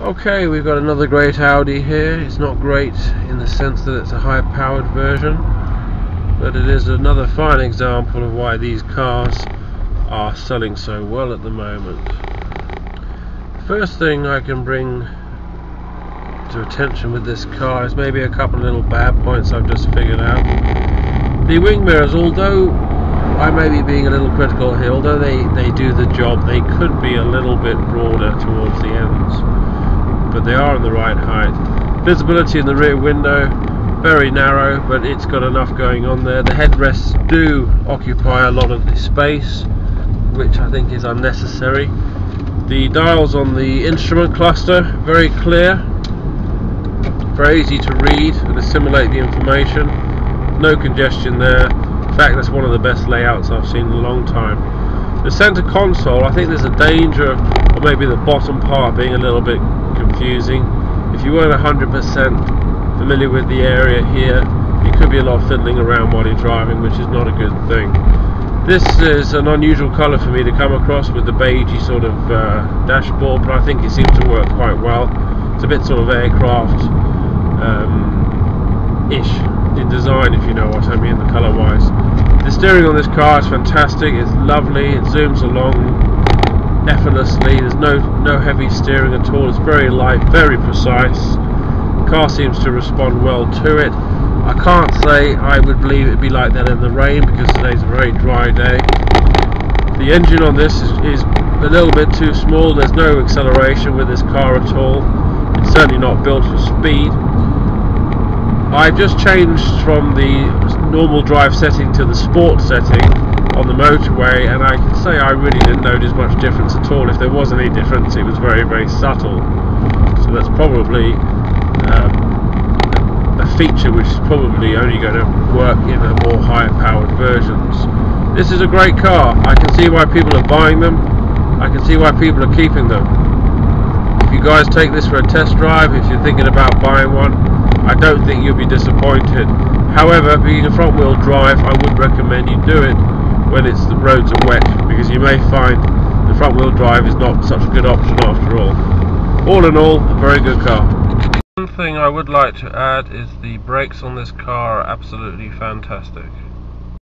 Okay, we've got another great Audi here. It's not great in the sense that it's a high-powered version, but it is another fine example of why these cars are selling so well at the moment. First thing I can bring to attention with this car is maybe a couple of little bad points I've just figured out. The wing mirrors, although I may be being a little critical here, although they do the job, they could be a little bit broader towards the ends, but they are in the right height. Visibility in the rear window, very narrow, but it's got enough going on there. The headrests do occupy a lot of the space, which I think is unnecessary. The dials on the instrument cluster, very clear, very easy to read and assimilate the information. No congestion there. In fact, that's one of the best layouts I've seen in a long time. The center console, I think there's a danger of maybe the bottom part being a little bit confusing. If you weren't 100% familiar with the area here, it could be a lot of fiddling around while you're driving, which is not a good thing. This is an unusual colour for me to come across with the beigey sort of dashboard, but I think it seems to work quite well. It's a bit sort of aircraft ish in design, if you know what I mean, the colour wise. The steering on this car is fantastic. It's lovely. It zooms along effortlessly. There's no heavy steering at all. It's very light, very precise. The car seems to respond well to it. I can't say I would believe it'd be like that in the rain, because today's a very dry day. The engine on this is a little bit too small. There's no acceleration with this car at all. It's certainly not built for speed. I've just changed from the normal drive setting to the sport setting on the motorway, and I can say I really didn't notice much difference at all. If there was any difference, it was very, very subtle. So that's probably a feature which is probably only going to work in a more higher powered versions. This is a great car. I can see why people are buying them. I can see why people are keeping them. If you guys take this for a test drive, if you're thinking about buying one, I don't think you'll be disappointed. However, being a front wheel drive, I would recommend you do it when the roads are wet, because you may find the front wheel drive is not such a good option after all. All in all, a very good car. One thing I would like to add is the brakes on this car are absolutely fantastic.